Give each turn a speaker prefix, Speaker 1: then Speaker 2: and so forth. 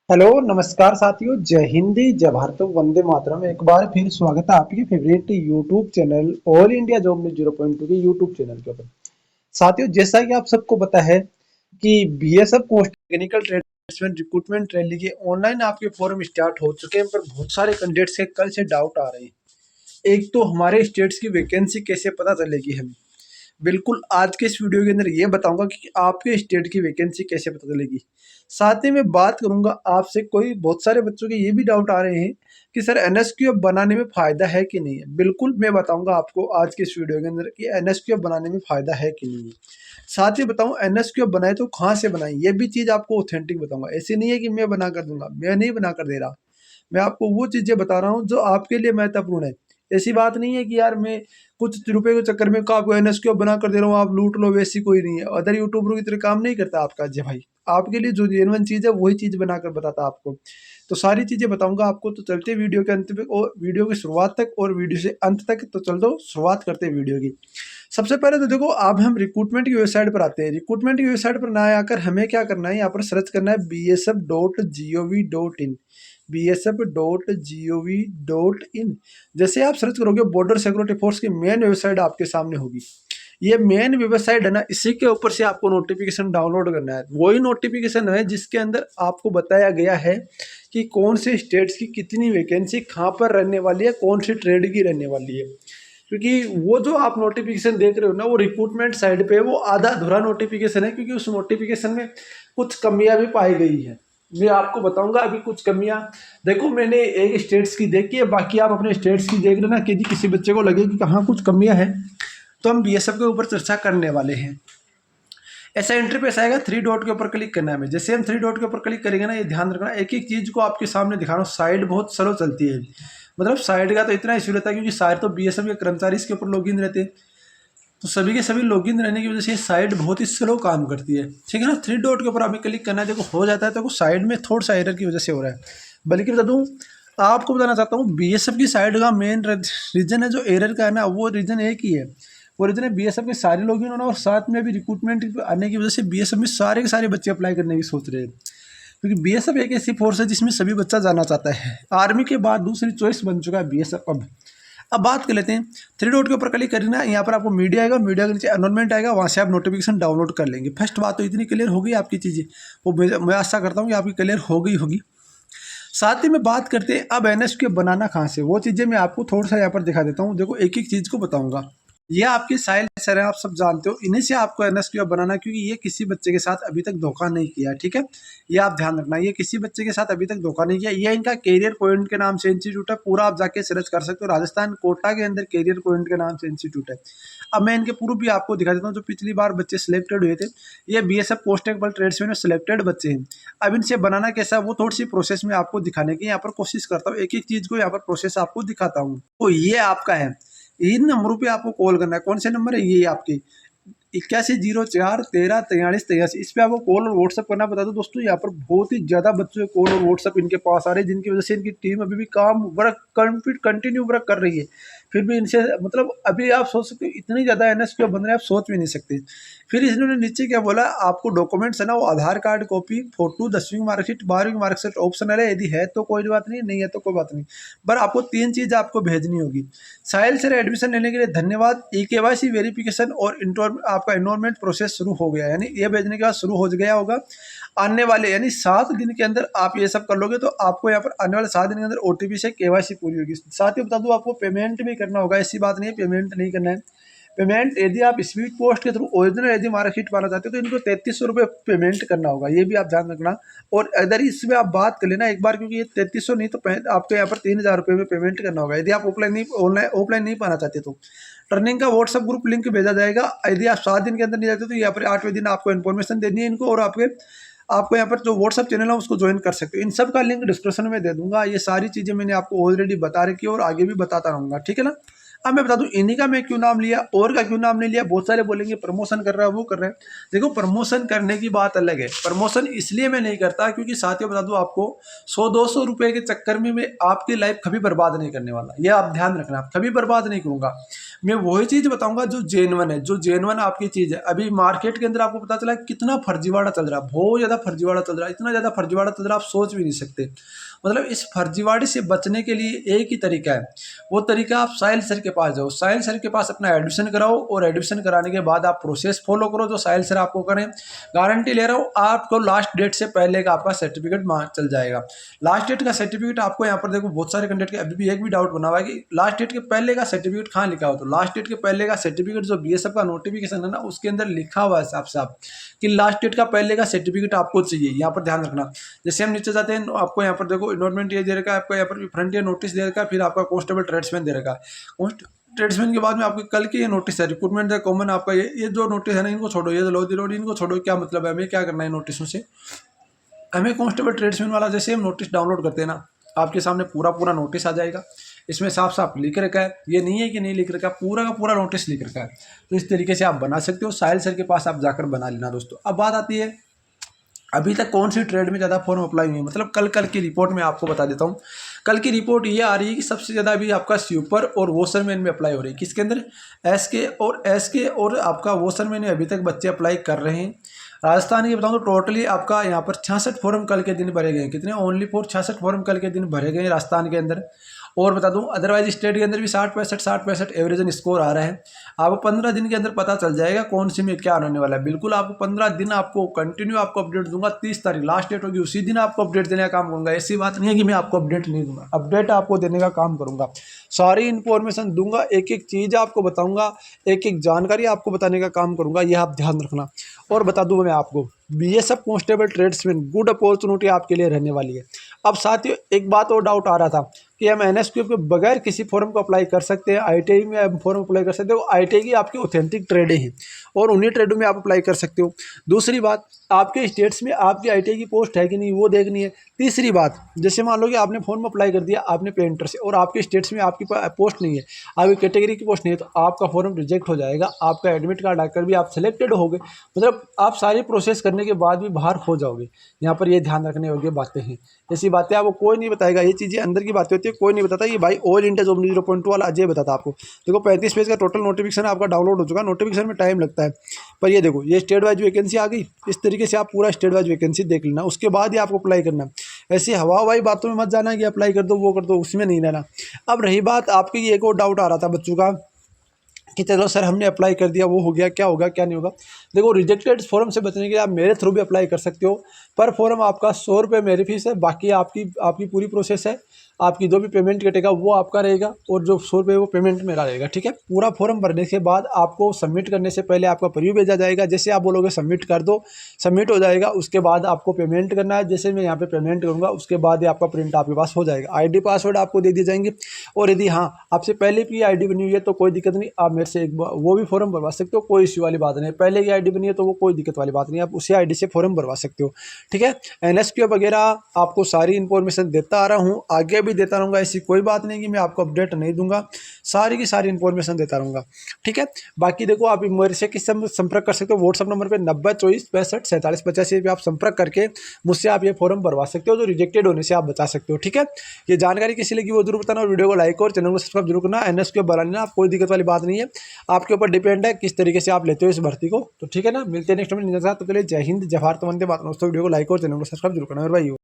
Speaker 1: Hello नमस्कार साथियों, जय हिंदी जय भारत वंदे मातरम। एक बार फिर स्वागत है आपके favourite YouTube channel all India job news 0.2 के यूट्यूब चैनल के ऊपर। साथियों, जैसा कि आप सबको पता है कि BSF post technical tradesman recruitment rally के ऑनलाइन आपके फॉर्म स्टार्ट हो चुके हैं, पर बहुत सारे कैंडिडेट्स के कल से डाउट आ रहे हैं। एक तो हमारे स्टेट्स की वैकेंसी कैसे पता चलेगी हमें, बिल्कुल आज के इस वीडियो के अंदर ये बताऊंगा कि आपके स्टेट की वैकेंसी कैसे पता चलेगी। साथ ही मैं बात करूंगा आपसे, कोई बहुत सारे बच्चों के ये भी डाउट आ रहे हैं कि सर एनएसक्यूएफ बनाने में फायदा है कि नहीं है। बिल्कुल मैं बताऊंगा आपको आज के इस वीडियो के अंदर कि एनएसक्यूएफ बनाने में फायदा है कि नहीं है। साथ ही बताऊं एनएसक्यूएफ बनाए तो कहाँ से बनाए, ये भी चीज आपको ऑथेंटिक बताऊंगा। ऐसे नहीं है कि मैं बना कर दूंगा, मैं नहीं बना कर दे रहा। मैं आपको वो चीजें बता रहा हूँ जो आपके लिए महत्वपूर्ण है। ऐसी बात नहीं है कि यार मैं कुछ रुपए के चक्कर में आपको एनएसक्यूएफ बना कर दे रहा हूँ, आप लूट लो, वैसी कोई नहीं है। अदर यूट्यूबरों की तरह काम नहीं करता आपका अजय भाई। आपके लिए जो जेन्युइन चीज है वही चीज बनाकर बताता आपको। तो सारी चीजें बताऊंगा आपको। तो चलते वीडियो के अंत तक और वीडियो की शुरुआत तक और वीडियो से अंत तक। तो चल दो शुरुआत करते हैं वीडियो की। सबसे पहले तो देखो, अब हम रिक्रूटमेंट की वेबसाइट पर आते हैं। रिक्रूटमेंट की वेबसाइट पर ना आकर हमें क्या करना है, यहाँ पर सर्च करना है bsf.gov.in। bsf.gov.in जैसे आप सर्च करोगे बॉर्डर सिक्योरिटी फोर्स की मेन वेबसाइट आपके सामने होगी। ये मेन वेबसाइट है ना, इसी के ऊपर से आपको नोटिफिकेशन डाउनलोड करना है। वही नोटिफिकेशन है जिसके अंदर आपको बताया गया है कि कौन से स्टेट्स की कितनी वैकेंसी कहाँ पर रहने वाली है, कौन सी ट्रेड की रहने वाली है। क्योंकि वो जो आप नोटिफिकेशन देख रहे हो ना, वो रिक्रूटमेंट साइड पे वो आधा अधूरा नोटिफिकेशन है, क्योंकि उस नोटिफिकेशन में कुछ कमियां भी पाई गई है। मैं आपको बताऊंगा अभी कुछ कमियां। देखो, मैंने एक स्टेट्स की देखी है, बाकी आप अपने स्टेट्स की देख लेना कि किसी बच्चे को लगे कि कहाँ कुछ कमियां हैं, तो हम बीएसएफ के ऊपर चर्चा करने वाले हैं। ऐसा इंटरफेस आएगा, थ्री डॉट के ऊपर क्लिक करना है हमें। जैसे हम थ्री डॉट के ऊपर क्लिक करेंगे ना, ये ध्यान रखना, एक एक चीज को आपके सामने दिखा रहा हूँ। साइड बहुत स्लो चलती है, मतलब साइड का तो इतना इशू रहता है क्योंकि साइड तो बीएसएफ के कर्मचारी इसके ऊपर लॉगिन रहते हैं, तो सभी के सभी लॉगिन रहने की वजह से साइड बहुत ही स्लो काम करती है। ठीक है ना, थ्री डॉट के ऊपर हमें क्लिक करना है। देखो हो जाता है, तो साइड में थोड़ा सा एरर की वजह से हो रहा है। बल्कि बता दूँ, आपको बताना चाहता हूँ, बीएसएफ की साइड का मेन रीजन है जो एरर का है ना, वो रीजन एक ही है। वो रीजन है बीएसएफ के सारे लॉगिन होना, और साथ में भी रिक्रूटमेंट आने की वजह से बीएसएफ में सारे के सारे बच्चे अप्लाई करने की सोच रहे हैं। क्योंकि बीएसएफ एक ऐसी फोर्स है जिसमें सभी बच्चा जाना चाहता है। आर्मी के बाद दूसरी चॉइस बन चुका है बीएसएफ। अब बात कर लेते हैं, थ्री डॉट के ऊपर क्लिक करना, यहाँ पर आपको मीडिया आएगा, मीडिया के नीचे एनरोलमेंट आएगा, वहाँ से आप नोटिफिकेशन डाउनलोड कर लेंगे। फर्स्ट बात तो इतनी क्लियर हो गई आपकी चीज़ें, वो मैं आशा करता हूँ कि आपकी क्लियर हो गई होगी। साथ ही में बात करते हैं अब एनएसक्यूएफ बनाना कहाँ से, वो चीज़ें मैं आपको थोड़ा सा यहाँ पर दिखा देता हूँ। देखो एक एक चीज़ को बताऊँगा। ये आपके साहिल सर हैं, आप सब जानते हो, इन्हीं से आपको एनएसक्यूएफ बनाना, क्योंकि ये किसी बच्चे के साथ अभी तक धोखा नहीं किया है। ठीक है, ये आप ध्यान रखना, ये किसी बच्चे के साथ अभी तक धोखा नहीं किया। ये इनका कैरियर पॉइंट के नाम से इंस्टीट्यूट है, पूरा आप जाके सर्च कर सकते हो। राजस्थान कोटा के अंदर कैरियर पॉइंट के नाम से इंस्टीट्यूट है। अब मैं इनके प्रूफ भी आपको दिखा देता हूँ। जो पिछली बार बच्चे सिलेक्टेड हुए थे, ये बीएसएफ कांस्टेबल ट्रेड्समैन में सिलेक्टेड बच्चे हैं। अब इनसे बनाना कैसा, वो थोड़ी सी प्रोसेस में आपको दिखाने की यहाँ पर कोशिश करता हूँ। एक एक चीज को यहाँ पर प्रोसेस आपको दिखाता हूँ। तो ये आपका है, इन नंबरों पे आपको कॉल करना है। कौन से नंबर है, ये आपके 8104134383। इस पे आपको कॉल और व्हाट्सअप करना। बता दो दोस्तों, यहाँ पर बहुत ही ज्यादा बच्चों के कॉल और व्हाट्सअप इनके पास आ रहे हैं, जिनकी वजह से इनकी टीम अभी भी काम वर्क कंटिन्यू वर्क कर रही है। फिर भी इनसे मतलब अभी आप सोच सकते हो इतनी ज्यादा एनएसक्यूएफ बन रहे हैं, आप सोच भी नहीं सकते। फिर इन्होंने नीचे क्या बोला, आपको डॉक्यूमेंट्स है ना, वो आधार कार्ड कॉपी, फोटो, 10वीं मार्कशीट, 12वीं मार्कशीट ऑप्शनल है। यदि है तो कोई बात नहीं, नहीं है तो कोई बात नहीं, पर आपको तीन चीज आपको भेजनी होगी। साहिल सर एडमिशन लेने के लिए धन्यवाद, ई-केवाईसी वेरिफिकेशन और आपका एनरोलमेंट प्रोसेस शुरू हो गया, यानी ये भेजने के बाद शुरू हो गया होगा। आने वाले यानी 7 दिन के अंदर आप ये सब कर लोगे तो आपको यहाँ पर आने वाले 7 दिन के अंदर ओटीपी से केवाईसी पूरी होगी। साथ ही बता दूं, आपको पेमेंट भी करना होगा। ऐसी बात नहीं है पेमेंट नहीं करना है। पेमेंट यदि आप स्पीड पोस्ट के थ्रू ओरिजिनल यदि मार्कशीट पाना चाहते हो तो इनको 3300 रुपये पेमेंट करना होगा, ये भी आप ध्यान रखना। और अगर इसमें आप बात कर लेना एक बार, क्योंकि ये 3300 नहीं तो आपको यहाँ पर 3000 रुपये में पेमेंट करना होगा, यदि आप ऑफलाइन नहीं पाना चाहते तो। टर्निंग का व्हाट्सअप ग्रुप लिंक भेजा जाएगा। यदि आप 7 दिन के अंदर नहीं जाते तो यहाँ पर 8वें दिन आपको इन्फॉर्मेशन देनी है इनको, और आपको यहाँ पर जो व्हाट्सअप चैनल है उसको ज्वाइन कर सकते हो। इन सब का लिंक डिस्क्रिप्शन में दे दूंगा। ये सारी चीज़ें मैंने आपको ऑलरेडी बता रखी है और आगे भी बताता रहूँगा, ठीक है ना। अब मैं बता दूं इन्हीं का मैं क्यों नाम लिया, और का क्यों नाम नहीं लिया। बहुत सारे बोलेंगे प्रमोशन कर रहा है, वो कर रहे हैं। देखो प्रमोशन करने की बात अलग है, प्रमोशन इसलिए मैं नहीं करता क्योंकि साथियों बता दूं आपको 100-200 रुपए के चक्कर में मैं आपकी लाइफ कभी बर्बाद नहीं करने वाला, यह आप ध्यान रखना, कभी बर्बाद नहीं करूंगा। मैं वही चीज बताऊंगा जो जेन्युइन है, जो जेन्युइन आपकी चीज है। अभी मार्केट के अंदर आपको पता चला कितना फर्जीवाड़ा चल रहा है, बहुत ज्यादा फर्जीवाड़ा चल रहा है, इतना ज्यादा फर्जीवाड़ा चल रहा है आप सोच भी नहीं सकते। मतलब इस फर्जीवाड़े से बचने के लिए एक ही तरीका है, वो तरीका आप साहिल सर के पास जाओ, साहिल सर के पास अपना एडमिशन कराओ, और एडमिशन कराने के बाद आप प्रोसेस फॉलो करो जो साहिल सर आपको करें। गारंटी ले रहा हूँ आपको लास्ट डेट से पहले का आपका सर्टिफिकेट चल जाएगा। लास्ट डेट का सर्टिफिकेट आपको यहाँ पर देखो बहुत सारे कैंडिडेट के अभी भी एक भी डाउट बना हुआ है कि लास्ट डेट के पहले का सर्टिफिकेट कहाँ लिखा हो। तो लास्ट डेट के पहले का सर्टिफिकेट जो बीएसएफ का नोटिफिकेशन है ना, उसके अंदर लिखा हुआ है साफ साफ कि लास्ट डेट का पहले का सर्टिफिकेट आपको चाहिए। यहाँ पर ध्यान रखना। जैसे हम नीचे जाते हैं आपको यहाँ पर देखो इन्वायरमेंट ये दे रखा है, आपको यहाँ पर फ्रंटियर नोटिस दे रखा है, फिर आपका कांस्टेबल ट्रेड्समैन दे रखा है। ट्रेड्समैन के बाद में आपके कल की ये नोटिस है रिक्रूटमेंट कॉमन आपका ये जो नोटिस है ना, इनको छोड़ो, ये लो इनको छोड़ो। क्या मतलब है, हमें क्या करना है नोटिसों से, हमें कांस्टेबल ट्रेड्समैन वाला जैसे हम नोटिस डाउनलोड करते हैं ना, आपके सामने पूरा पूरा नोटिस आ जाएगा। इसमें साफ साफ लिख रखा है, ये नहीं है कि नहीं लिख रखा, पूरा का पूरा नोटिस लिख रखा है। तो इस तरीके से आप बना सकते हो, साहिल सर के पास आप जाकर बना लेना दोस्तों। अब बात आती है अभी तक कौन सी ट्रेड में ज़्यादा फॉर्म अप्लाई हुई है, मतलब कल की रिपोर्ट में आपको बता देता हूँ। कल की रिपोर्ट ये आ रही है कि सबसे ज़्यादा अभी आपका स्वीपर और वॉशरमैन में अप्लाई हो रही है। किसके अंदर, एस के और आपका वॉशरमैन में अभी तक बच्चे अप्लाई कर रहे हैं। राजस्थान की बताऊँ तो टोटली आपका यहाँ पर 66 फॉर्म कल के दिन भरे गए हैं। कितने, ओनली फॉर 66 फॉर्म कल के दिन भरे गए हैं राजस्थान के अंदर। और बता दूं अदरवाइज स्टेट के अंदर भी 60-65 एवरेज स्कोर आ रहा है। आपको 15 दिन के अंदर पता चल जाएगा कौन सी में क्या आने वाला है। बिल्कुल आपको 15 दिन आपको कंटिन्यू आपको अपडेट दूंगा। 30 तारीख लास्ट डेट होगी, उसी दिन आपको अपडेट देने का काम करूंगा। ऐसी बात नहीं है कि मैं आपको अपडेट नहीं दूंगा, अपडेट आपको देने का काम करूंगा। सारी इन्फॉर्मेशन दूंगा, एक एक चीज़ आपको बताऊंगा, एक एक जानकारी आपको बताने का काम करूंगा, यह आप ध्यान रखना। और बता दूं मैं आपको BSF constable tradesman good opportunity आपके लिए रहने वाली है। अब साथियों एक बात और डाउट आ रहा था कि हम एनएसक्यूएफ के बगैर किसी फॉर्म को अप्लाई कर सकते हैं, आईटीआई में हम फॉर्म अप्लाई कर सकते हो। आईटीआई की आपकी ऑथेंटिक ट्रेडें हैं और उन्हीं ट्रेडों में आप अप्लाई कर सकते हो। दूसरी बात, आपके स्टेट्स में आपकी आईटीआई की पोस्ट है कि नहीं वो देखनी है। तीसरी बात, जैसे मान लो कि आपने फॉर्म अप्लाई कर दिया आपने पेंटर से और आपके स्टेट्स में आपकी पोस्ट नहीं है, आपकी कैटेगरी की पोस्ट नहीं है, तो आपका फॉर्म रिजेक्ट हो जाएगा। आपका एडमिट कार्ड आकर भी आप सिलेक्टेड हो गए, मतलब आप सारी प्रोसेस करने के बाद भी बाहर हो जाओगे। यहाँ पर ये ध्यान रखने योग्य बातें हैं। ऐसी बातें आपको कोई नहीं बताएगा, ये चीज़ें अंदर की बातें होती है, कोई नहीं बताता। ये भाई ऑल इंडिया जॉब 0.2 वाला अजय बताता आपको। देखो 35 पेज का टोटल नोटिफिकेशन आपका डाउनलोड हो चुका है। नोटिफिकेशन में टाइम लगता है, पर ये देखो ये स्टेट वाइज वैकेंसी आ गई। इस तरीके से आप पूरा स्टेट वाइज वैकेंसी देख लेना, उसके बाद ही आपको अप्लाई करना। ऐसी हवाई बातों में मत जाना कि अप्लाई कर दो वो कर दो, उसमें नहीं रहना। अब रही बात आपकी, एक और डाउट आ रहा था बच्चों का कि चलो सर हमने अप्लाई कर दिया, वो हो गया, क्या होगा क्या नहीं होगा। देखो रिजेक्टेड फॉर्म से बचने के लिए आप मेरे थ्रू भी अप्लाई कर सकते हो। पर फॉर्म आपका 100 रुपये मेरी फीस है, बाकी आपकी पूरी प्रोसेस है। आपकी जो भी पेमेंट कटेगा वो आपका रहेगा और जो 100 रुपये वो पेमेंट मेरा रहेगा, ठीक है। पूरा फॉर्म भरने के बाद आपको सबमिट करने से पहले आपका प्रीव्यू भेजा जाएगा। जैसे आप बोलोगे सबमिट कर दो, सबमिट हो जाएगा। उसके बाद आपको पेमेंट करना है, जैसे मैं यहाँ पे पेमेंट करूँगा उसके बाद ही आपका प्रिंट आपके पास हो जाएगा। आईडी पासवर्ड आपको दे दिए जाएंगे। और यदि हाँ आपसे पहले की आईडी बनी हुई है तो कोई दिक्कत नहीं, आप मेरे से एक बार वो भी फॉर्म भरवा सकते हो, कोई इश्यू वाली बात नहीं। पहले की आईडी बनी है तो वो कोई दिक्कत वाली बात नहीं, आप उसी आईडी से फॉर्म भरवा सकते हो, ठीक है। एनएसक्यूएफ वगैरह आपको सारी इन्फॉर्मेशन देता आ रहा हूँ, आगे भी देता रहूँगा। ऐसी कोई बात नहीं कि मैं आपको अपडेट नहीं दूंगा, सारी की सारी इन्फॉर्मेशन देता रहूँगा, ठीक है। बाकी देखो आप मेरे से किस संपर्क कर सकते हो, व्हाट्सअप नंबर पे 90 24 65 47 85 पे आप संपर्क करके मुझसे आप ये फॉर्म भरवा सकते हो, जो रिजेक्टेड होने से आप बचा सकते हो, ठीक है। ये जानकारी किसी लगी वो जरूर बताना और वीडियो को लाइक और चैनल को सब्सक्राइब जरूर करना। एनएसक्यूएफ बना लेना, आप कोई दिक्कत वाली बात नहीं है, आपके ऊपर डिपेंड है किस तरीके से आप लेते हो इस भर्ती को, तो ठीक है ना। मिलते हैं नेक्स्ट में, तो चलिए जय हिंद, जय भारत, वंदे मातरम। दोस्तों वीडियो को लाइक और चैनल को सब्सक्राइब जरूर करना मेरे भाई।